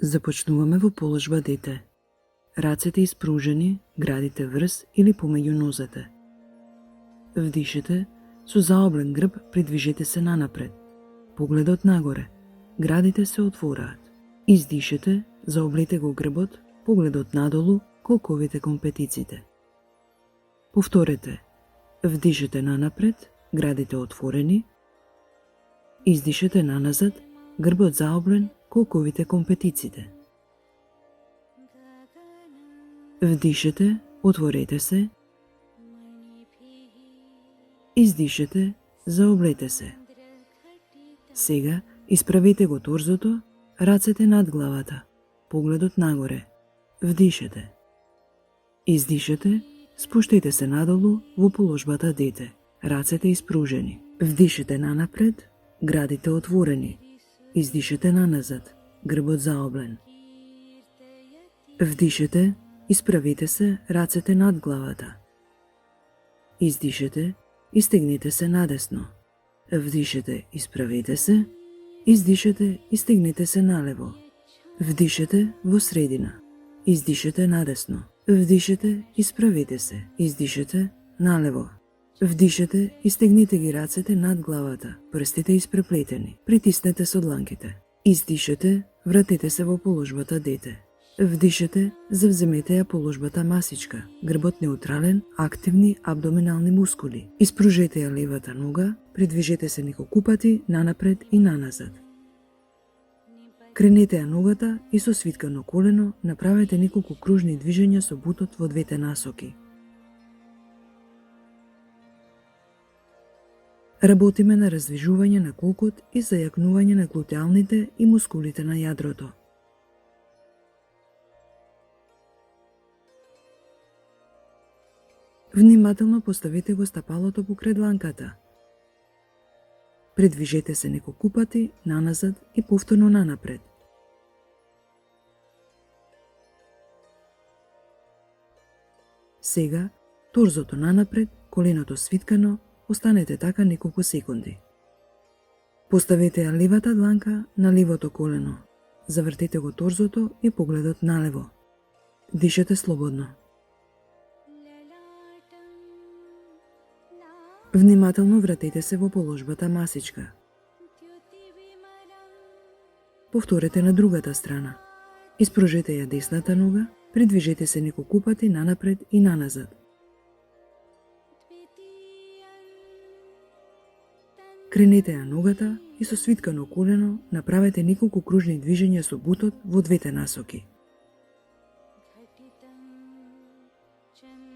Започнуваме во положба дете. Рацете испружени, градите врз или помеѓу нозете. Вдишете, со заоблен грб придвижете се нанапред. Погледот нагоре, градите се отвораат. Издишете, заоблете го грбот, погледот надолу, колковите кон петиците. Повторете. Вдишете нанапред, градите отворени. Издишете наназад, грбот заоблен, колковите кон петиците. Вдишете, отворете се. Издишете, заоблете се. Сега исправете го торзото, рацете над главата, погледот нагоре. Вдишете. Издишете, спуштете се надолу во положбата дете, рацете испружени. Вдишете нанапред, градите отворени. Издишете наназад, грбот заоблен. Вдишете, исправите се, рацете над главата. Издишете, истегнете се надесно. Вдишете, исправите се. Издишете, истегнете се налево. Вдишете во средина. Издишете надесно. Вдишете, исправите се. Издишете налево. Вдишете, истегнете ги рацете над главата, прстите испреплетени, притиснете со дланките. Издишете, вратете се во положбата дете. Вдишете, завземете ја положбата масичка, грбот неутрален, активни абдоминални мускули. Испружете ја левата нога, придвижете се неколку пати нанапред и наназад. Кренете ја ногата и со свиткано колено направете неколку кружни движења со бутот во двете насоки. Работиме на раздвижување на колкот и зајакнување на глутеалните и мускулите на јадрото. Внимателно поставете го стапалото покрај дланката. Придвижете се неколку пати наназад и повторно нанапред. Сега, торзото нанапред, коленото свиткано, останете така неколку секунди. Поставете ја левата дланка на левото колено. Завртете го торзото и погледот налево. Дишете слободно. Внимателно вратете се во положбата масичка. Повторете на другата страна. Испружете ја десната нога, придвижете се неколку пати нанапред и наназад. Кренете ја ногата и со свиткано колено направете неколку кружни движења со бутот во двете насоки.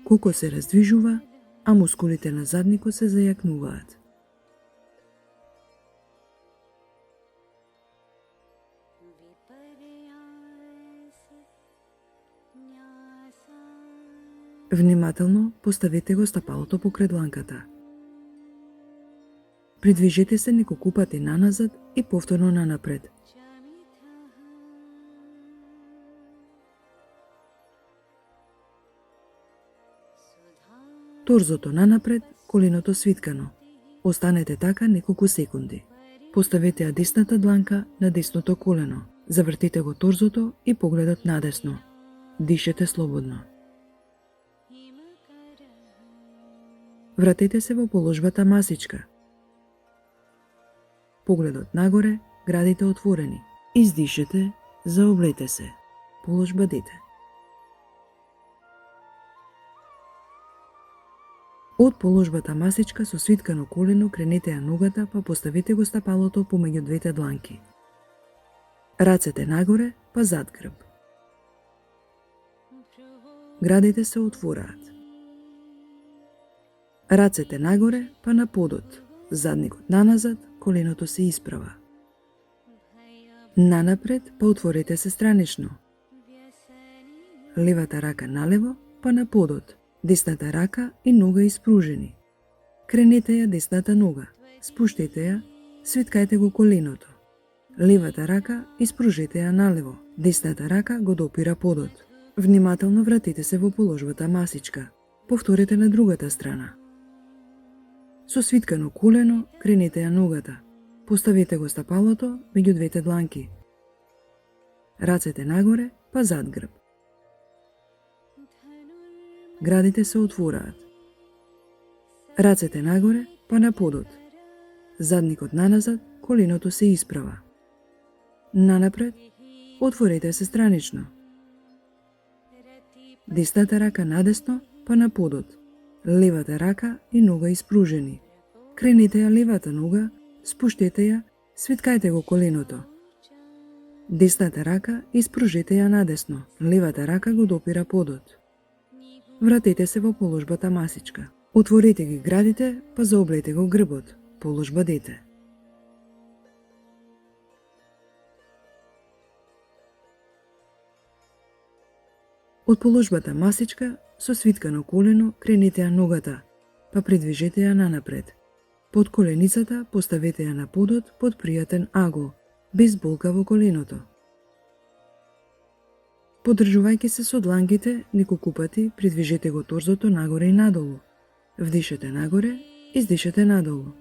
Колко се раздвижува, а мускулите на задникот се зајакнуваат. Внимателно поставете го стапалото покрај дланката. Придвижете се неколку пати наназад и повторно нанапред. Торзото нанапред, коленото свиткано. Останете така неколку секунди. Поставете ја десната дланка на десното колено. Завртите го торзото и погледот надесно. Дишете слободно. Вратете се во положбата масичка. Погледот нагоре, градите отворени. Издишете, заоблете се. Положба дете. Од положбата масичка со свиткано колено кренете ја ногата, па поставете го стапалото помеѓу двете дланки. Рацете нагоре, па зад грб. Градите се отвораат. Рацете нагоре, па на подот. Задникот наназад, коленото се исправа. Нанапред, па отворете се странично. Левата рака налево, па на подот. Десната рака и нога испружени. Кренете ја десната нога, спуштете ја, свиткајте го коленото. Левата рака испружете ја налево, десната рака го допира подот. Внимателно вратите се во положбата масичка. Повторете на другата страна. Со свиткано колено кренете ја ногата. Поставете го стапалото меѓу двете дланки. Рацете нагоре, па зад грб. Градите се отвораат. Рацете нагоре, па на подот. Задникот наназад, коленото се исправа. Нанапред, отворете се странично. Десната рака надесно, па на подот. Левата рака и нога испружени. Кренете ја левата нога, спуштете ја, свиткајте го коленото. Десната рака испружете ја надесно, левата рака го допира подот. Вратете се во положбата масичка. Отворете ги градите, па заоблете го грбот, положба дете. Од положбата масичка, со свиткано колено, кренете ја ногата, па придвижете ја нанапред. Под коленицата поставете ја на подот под пријатен агол, без болка во коленото. Подржувајќи се со дланките, неколку пати придвижете го торзото нагоре и надолу. Вдишете нагоре, издишете надолу.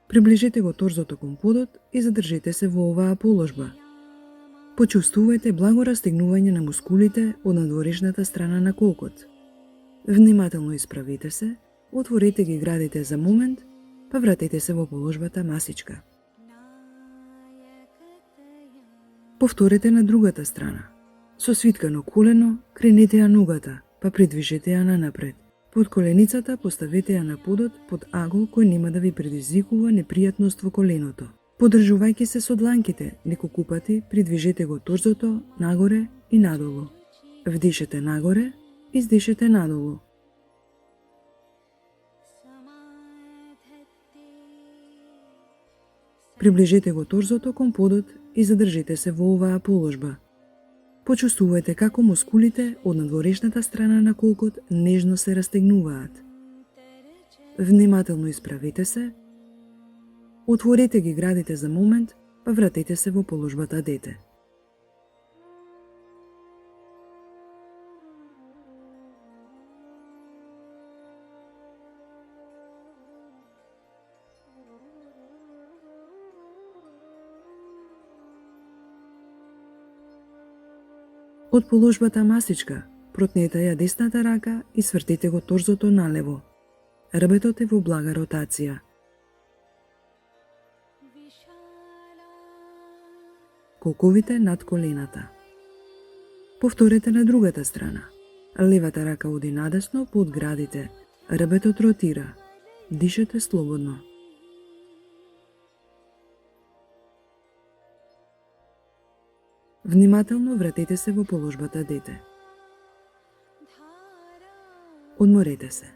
Приближете го торзото кон подот и задржете се во оваа положба. Почувствувајте благо растегнување на мускулите од надворешната страна на колкот. Внимателно исправите се, отворете ги градите за момент, па вратете се во положбата масичка. Повторете на другата страна. Со свиткано колено, кренете ја ногата, па придвижете ја нанапред. Под коленицата поставете ја на подот под агол кој нема да ви предизвикува непријатност во коленото. Подржувајќи се со дланките, неколку пати придвижете го торзото нагоре и надолу. Вдишете нагоре, издишете надолу. Приближете го торзото кон подот и задржите се во оваа положба. Почувствувајте како мускулите од надворешната страна на колкот нежно се растегнуваат. Внимателно исправете се, отворете ги градите за момент, па вратете се во положбата дете. Од положбата масичка, протнете ја десната рака и свртете го торзото налево. Рбетот е во блага ротација. Колковите над колената. Повторете на другата страна. Левата рака оди надесно под градите. Рбетот ротира. Дишете слободно. Внимателно вратете се во положбата дете. Одморете се.